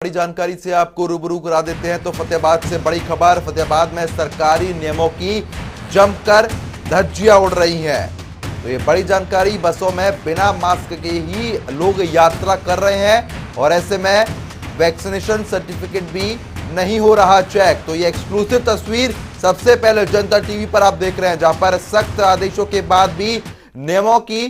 बड़ी जानकारी से आपको रूबरू करा देते हैं। तो फतेहाबाद से बड़ी खबर, फतेहाबाद में सरकारी नियमों की जमकर धज्जियां उड़ रही हैं। तो ये बड़ी जानकारी, बसों में बिना मास्क के ही लोग यात्रा कर रहे हैं और ऐसे में वैक्सीनेशन सर्टिफिकेट भी नहीं हो रहा चेक। तो ये एक्सक्लूसिव तस्वीर सबसे पहले जनता टीवी पर आप देख रहे हैं, जहां पर सख्त आदेशों के बाद भी नियमों की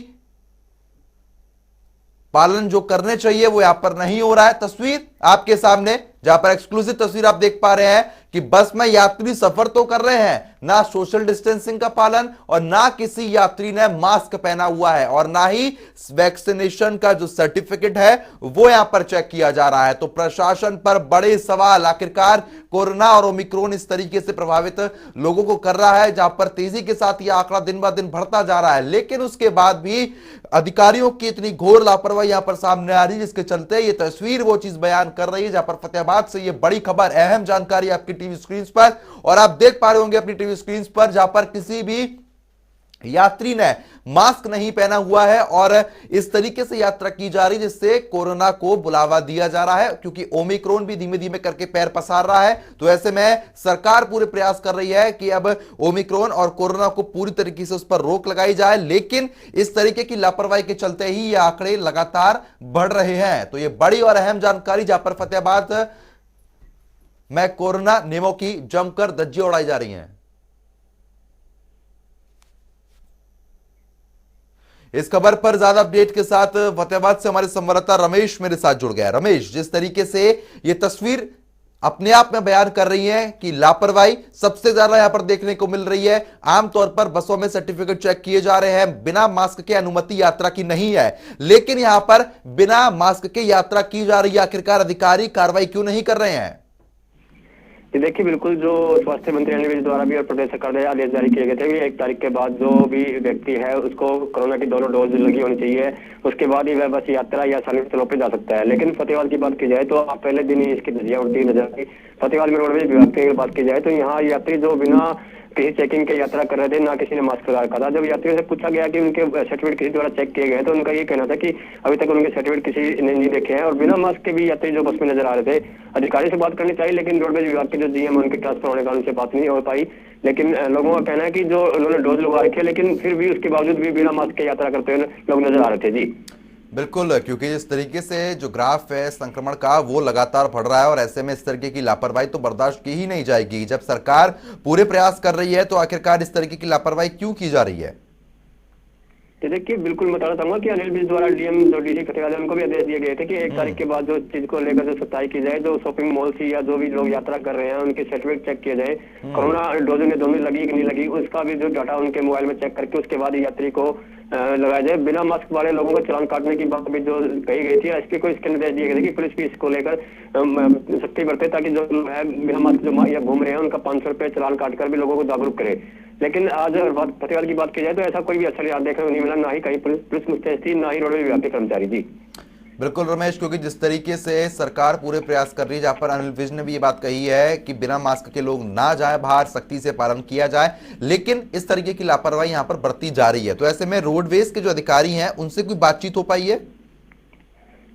पालन जो करने चाहिए वो यहां पर नहीं हो रहा है। तस्वीर आपके सामने, जहां पर एक्सक्लूसिव तस्वीर आप देख पा रहे हैं कि बस में यात्री सफर तो कर रहे हैं, ना सोशल डिस्टेंसिंग का पालन और ना किसी यात्री ने मास्क पहना हुआ है और ना ही वैक्सीनेशन का जो सर्टिफिकेट है वो यहां पर चेक किया जा रहा है। तो प्रशासन पर बड़े सवाल, आखिरकार कोरोना और ओमिक्रॉन इस तरीके से प्रभावित लोगों को कर रहा है, जहां पर तेजी के साथ यह आंकड़ा दिन ब दिन बढ़ता जा रहा है, लेकिन उसके बाद भी अधिकारियों की इतनी घोर लापरवाही यहां पर सामने आ रही है, जिसके चलते ये तस्वीर वो चीज बयान कर रही है। जहां पर फतेहाबाद से ये बड़ी खबर, अहम जानकारी आपकी टीवी स्क्रीन पर, और आप देख पा रहे होंगे अपनी टीवी स्क्रीन पर, जहां पर किसी भी यात्री ने मास्क नहीं पहना हुआ है और इस तरीके से यात्रा की जा रही है जिससे कोरोना को बुलावा दिया जा रहा है, क्योंकि ओमिक्रॉन भी धीमे धीमे करके पैर पसार रहा है। तो ऐसे में सरकार पूरे प्रयास कर रही है कि अब ओमिक्रॉन और कोरोना को पूरी तरीके से उस पर रोक लगाई जाए, लेकिन इस तरीके की लापरवाही के चलते ही ये आंकड़े लगातार बढ़ रहे हैं। तो ये बड़ी और अहम जानकारी, जहां पर फतेहाबाद में कोरोना नियमों की जमकर धज्जियां उड़ाई जा रही हैं। इस खबर पर ज्यादा अपडेट के साथ फतेहाबाद से हमारे संवाददाता रमेश मेरे साथ जुड़ गया। रमेश, जिस तरीके से ये तस्वीर अपने आप में बयान कर रही है कि लापरवाही सबसे ज्यादा यहां पर देखने को मिल रही है। आमतौर पर बसों में सर्टिफिकेट चेक किए जा रहे हैं, बिना मास्क के अनुमति यात्रा की नहीं है, लेकिन यहां पर बिना मास्क के यात्रा की जा रही है। आखिरकार अधिकारी कार्रवाई क्यों नहीं कर रहे हैं? देखिए, बिल्कुल जो स्वास्थ्य मंत्री अनिल विज द्वारा भी और प्रदेश सरकार द्वारा आदेश जारी किए गए थे कि 1 तारीख के बाद जो भी व्यक्ति है उसको कोरोना की दोनों डोज लगी होनी चाहिए, उसके बाद ही वह बस यात्रा या सार्वजनिक स्थलों पर जा सकता है। लेकिन फतेहाबाद की बात की जाए तो पहले दिन ही इसकी धज्जियां उड़ती नजर आई। फतेहाबाद में रोडवेज विभाग की बात की जाए तो यहाँ यात्री जो बिना किसी चेकिंग के यात्रा कर रहे थे, ना किसी ने मास्क लगा रखा था। जब यात्रियों से पूछा गया कि उनके सर्टिफिकेट किसी द्वारा चेक किए गए तो उनका ये कहना था कि अभी तक उनके सर्टिफिकेट किसी ने नहीं देखे हैं और बिना मास्क के भी यात्री जो बस में नजर आ रहे थे। अधिकारी से बात करनी चाहिए, लेकिन रोडवेज विभाग के जो जीएम उनके ट्रांसफर होने का उनसे बात नहीं हो पाई। लेकिन लोगों का कहना है कि जो उन्होंने डोज लगवा रखी है, लेकिन फिर भी उसके बावजूद भी बिना मास्क के यात्रा करते हुए लोग नजर आ रहे थे। जी बिल्कुल, क्योंकि इस तरीके से जो ग्राफ है संक्रमण का वो लगातार बढ़ रहा है और ऐसे में इस तरीके की लापरवाही तो बर्दाश्त की ही नहीं जाएगी। जब सरकार पूरे प्रयास कर रही है तो आखिरकार इस तरीके की लापरवाही क्यों की जा रही है? देखिए, बिल्कुल मैं बताना चाहूंगा कि अनिल विज द्वारा डीएम जो डीसी फतेहाबाद उनको भी आदेश दिए गए थे कि 1 तारीख के बाद जो चीज को लेकर जो सफाई की जाए, जो शॉपिंग मॉल थी या जो भी लोग यात्रा कर रहे हैं उनके सर्टिफिकेट चेक किए जाए, कोरोना डोज ने दोनों लगी कि नहीं लगी उसका भी जो डाटा उनके मोबाइल में चेक करके उसके बाद यात्री को लगाया जाए। बिना मास्क वाले लोगों को चालान काटने की बात भी जो कही गई थी, एसपी को इसके निर्देश दिए गए थे कि पुलिस भी इसको लेकर सख्ती बरते, ताकि जो है बिना मास्क जो या घूम रहे हैं उनका 500 रुपये चालान काटकर भी लोगों को जागरूक करे। लेकिन आज फतेहाबाद की बात की जाए तो ऐसा कोई भी असर यहाँ देखने को नहीं मिला, ना ही कहीं पुलिस मुस्तैद थी, ना ही रोडवेज विभाग के कर्मचारी। जी बिल्कुल रमेश, क्योंकि जिस तरीके से सरकार पूरे प्रयास कर रही है, जहां पर अनिल विज ने भी ये बात कही है कि बिना मास्क के लोग ना जाए बाहर, सख्ती से पालन किया जाए, लेकिन इस तरीके की लापरवाही यहां पर बढ़ती जा रही है। तो ऐसे में रोडवेज के जो अधिकारी हैं उनसे कोई बातचीत हो पाई है?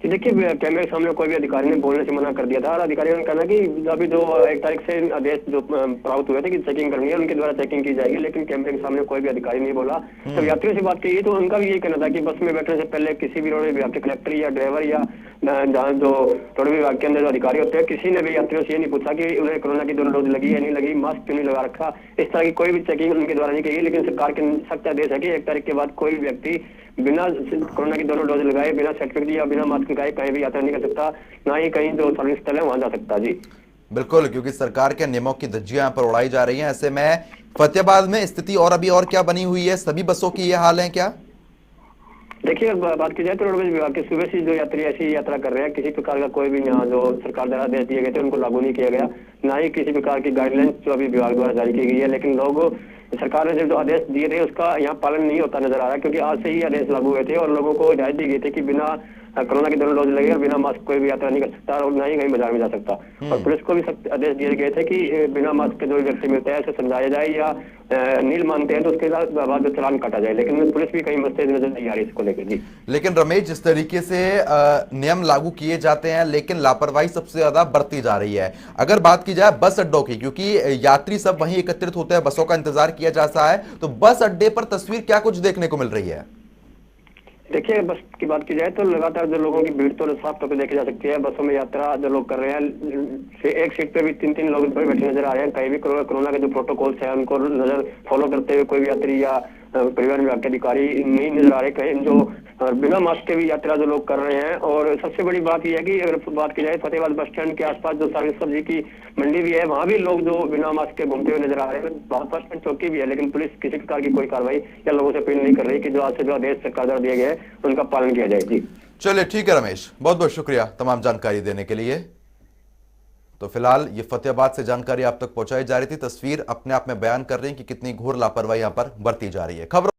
देखिए, कैमरे के सामने कोई भी अधिकारी ने बोलने से मना कर दिया था और अधिकारियों ने कहना कि अभी जो 1 तारीख से आदेश जो प्राप्त हुए थे कि चेकिंग करनी है, उनके द्वारा चेकिंग की जाएगी, लेकिन कैमरे के सामने कोई भी अधिकारी नहीं बोला। तो यात्रियों से बात की तो उनका भी यही कहना था कि बस में बैठने से पहले किसी भी रोडवेज विभाग के कलेक्टर या ड्राइवर या जहाँ जो रोडवेज विभाग के अंदर जो अधिकारी होते हैं, किसी ने भी यात्रियों से ये नहीं पूछा कि उन्हें कोरोना की दोनों डोज लगी है नहीं लगी, मास्क क्यों नहीं लगा रखा, इस तरह की कोई भी चेकिंग उनके द्वारा नहीं की गई। लेकिन सरकार के सख्त आदेश है कि 1 तारीख के बाद कोई भी व्यक्ति बिना कोरोना की दोनों डोज लगाए, बिना सर्टिफिकेट या बिना मास्क लगाए कहीं भी यात्रा नहीं कर सकता, ना ही कहीं जो सार्वजनिक स्थल है वहां जा सकता। जी बिल्कुल, क्योंकि सरकार के नियमों की धज्जियां यहाँ पर उड़ाई जा रही हैं। ऐसे में फतेहाबाद में स्थिति और अभी और क्या बनी हुई है? सभी बसों की ये हाल है क्या? देखिए, बात की जाए तो रोडवेज विभाग के सुबह से जो यात्री ऐसी यात्रा कर रहे हैं, किसी प्रकार का कोई भी यहाँ जो सरकार द्वारा आदेश दिए गए थे उनको लागू नहीं किया गया, ना ही किसी प्रकार की गाइडलाइंस जो अभी विभाग द्वारा जारी की गई है। लेकिन लोग सरकार ने जो आदेश दिए थे उसका यहाँ पालन नहीं होता नजर आ रहा है, क्योंकि आज से ही आदेश लागू हुए थे और लोगों को हिदायत दी गई थी कि बिना कोरोना के दोनों डोज लगे और बिना मास्क कोई भी यात्रा नहीं कर सकता और ना ही कहीं बाजार में जा सकता। और पुलिस को भी सख्त आदेश दिए गए थे कि बिना मास्क के जो व्यक्ति मिलते हैं उसे समझाया जाए या नील मानते हैं तो उसके बाद जो चालान काटा जाए, लेकिन पुलिस भी कहीं मुस्तैद नजर नहीं आ रही इसको लेकर। जी लेकिन रमेश, जिस तरीके से नियम लागू किए जाते हैं लेकिन लापरवाही सबसे ज्यादा बरती जा रही है। अगर बात की जाए बस अड्डों की, क्योंकि यात्री सब वहीं एकत्रित होते हैं, बसों का इंतजार किया जाता है, तो बस अड्डे पर तस्वीर क्या कुछ देखने को मिल रही है? देखिए, बस की बात की जाए तो लगातार जो लोगों की भीड़ तो साफ तौर पर देखी जा सकती है। बसों में यात्रा जो लोग कर रहे हैं, एक सीट पे भी 3-3 लोग बैठे नजर आ रहे हैं। कहीं भी कोरोना के जो प्रोटोकॉल्स है उनको नजर फॉलो करते हुए कोई भी यात्री या परिवहन विभाग के अधिकारी नहीं नजर आ रहे। कहीं जो बिना मास्क के भी यात्रा जो लोग कर रहे हैं। और सबसे बड़ी बात यह है कि अगर बात की जाए फतेहाबाद बस स्टैंड के आसपास जो सर्विस सब्जी की मंडी भी है, वहां भी लोग जो बिना मास्क के घूमते हुए नजर आ रहे हैं। बस स्टैंड चौकी भी है, लेकिन पुलिस किसी प्रकार की कोई कार्रवाई या लोगों से अपील नहीं कर रही कि जो आज से जो आदेश सरकार द्वारा दिए गए उनका पालन किया जाए। जी चलिए ठीक है रमेश, बहुत बहुत शुक्रिया तमाम जानकारी देने के लिए। तो फिलहाल ये फतेहाबाद से जानकारी आप तक पहुंचाई जा रही थी। तस्वीर अपने आप में बयान कर रही है कि कितनी घोर लापरवाही यहां पर बरती जा रही है। खबर